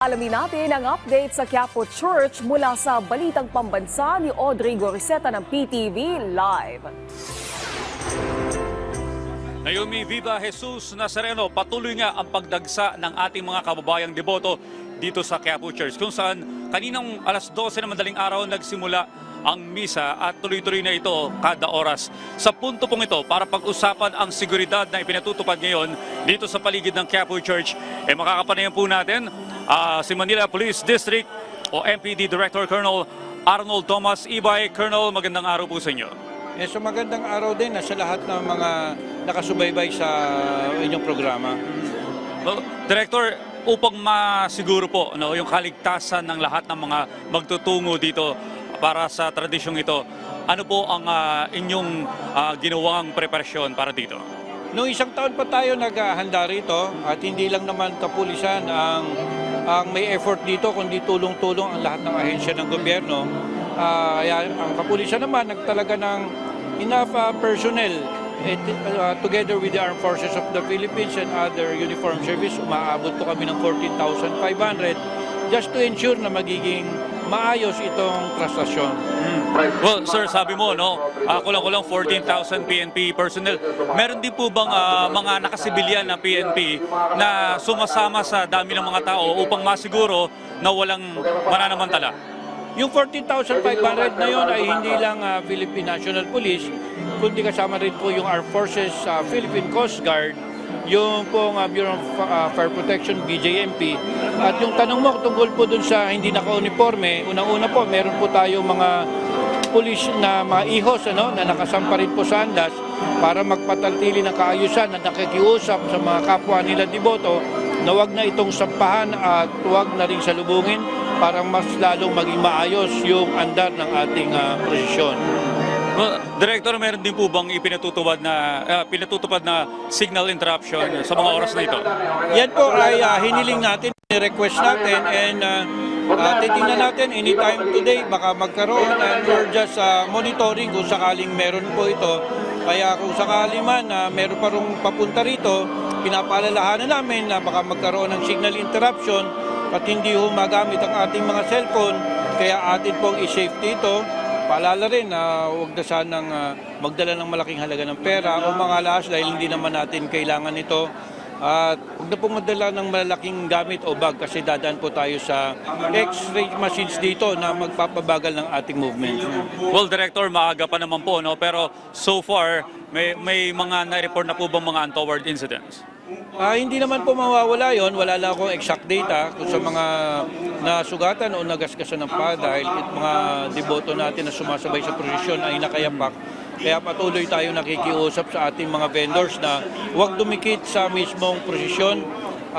Alamin natin ang update sa Quiapo Church mula sa Balitang Pambansa ni Audrey Goriseta ng PTV Live. Naomi Viva Jesus Nazareno, patuloy nga ang pagdagsa ng ating mga kababayang deboto dito sa Quiapo Church, kung saan kaninang alas 12 ng madaling araw nagsimula ang misa at tuloy-tuloy na ito kada oras. Sa punto pong ito, para pag-usapan ang seguridad na ipinatutupad ngayon dito sa paligid ng Quiapo Church, makakapanayan po natin si Manila Police District o MPD Director Colonel Arnold Tomas Ibay. Colonel, magandang araw po sa inyo. So magandang araw din sa lahat ng mga nakasubaybay sa inyong programa. Well, Director, upang masiguro po yung kaligtasan ng lahat ng mga magtutungo dito para sa tradisyong ito, ano po ang inyong ginawang preparasyon para dito? Noong isang taon pa tayo naghahanda rito at hindi lang naman kapulisan ang may effort dito, kundi tulong-tulong ang lahat ng ahensya ng gobyerno. Ang kapulisan naman nagtalaga ng enough personnel together with the Armed Forces of the Philippines and other uniformed service. Umaabot po kami ng 14,500 just to ensure na magiging maayos itong trastasyon. Well, sir, sabi mo, kulang-kulang 14,000 PNP personnel. Meron din po bang mga nakasibilyan na PNP na sumasama sa dami ng mga tao upang masiguro na walang mananamantala? Yung 14,500 na yon ay hindi lang Philippine National Police, kundi kasama rin po yung Armed Forces, Philippine Coast Guard, yung pong Bureau of Fire Protection, BJMP. At yung tanong mo tungkol po dun sa hindi naka-uniforme, unang-una po, meron po tayo mga pulis na mga ihos na nakasampa rin po sa andas para magpatatili ng kaayusan at nakikiusap sa mga kapwa nila deboto na wag na itong sampahan at wag na rin salubungin para mas lalong maging maayos yung andar ng ating prosesyon. Well, Director, meron din po bang pinatutupad na signal interruption sa mga oras na ito? Yan po ay hiniling natin, request natin, and titingnan natin anytime today baka magkaroon, and we're just monitoring kung sakaling meron po ito. Kaya kung sakali man meron pa rin papunta rito, pinapaalalahanan namin na baka magkaroon ng signal interruption at hindi magamit ang ating mga cellphone, kaya atin pong i-safety ito. Paalala rin na huwag na sanang magdala ng malaking halaga ng pera o mga alahas dahil hindi naman natin kailangan ito. At huwag na pong magdala ng malaking gamit o bag kasi dadaan po tayo sa X-ray machines dito na magpapabagal ng ating movement. Well, Director, maaga pa naman po, pero so far, may mga na-report na po bang mga untoward incidents? Hindi naman po mawawala yon. Wala lang akong exact data kung sa mga nasugatan o nagasgasan ng pa dahil mga deboto natin na sumasabay sa prosesyon ay nakayapak. Kaya patuloy tayo nakikiusap sa ating mga vendors na huwag dumikit sa mismong prosesyon.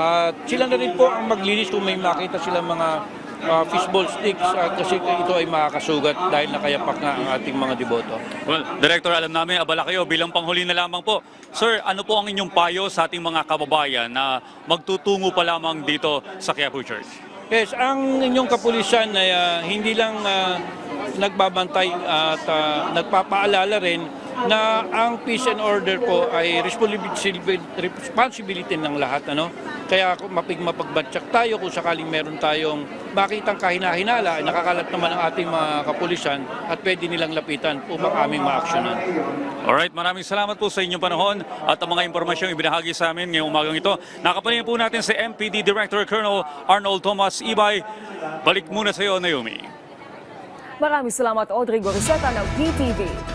At sila na rin po ang maglinis kung may makita silang mga fishball sticks kasi ito ay makakasugat dahil nakayapak nga ang ating mga deboto. Well, Director, alam namin, abala kayo bilang panghuli na lamang po. Sir, ano po ang inyong payo sa ating mga kababayan na magtutungo pa lamang dito sa Quiapo Church? Yes, ang inyong kapulisan ay hindi lang nagbabantay at nagpapaalala rin na ang peace and order po ay responsibility ng lahat. Kaya mapagbatsak tayo kung sakaling meron tayong makitang kahinahinala, ay nakakalat naman ang ating mga kapulisan at pwede nilang lapitan upang aming ma-actionan. Alright, maraming salamat po sa inyong panahon at ang mga impormasyong ibinahagi sa amin ngayong umagang ito. Nakapanayam po natin si MPD Director Colonel Arnold Tomas Ibay. Balik muna sa iyo, Naomi. Maraming salamat, Audrey Goriseta ng PTV.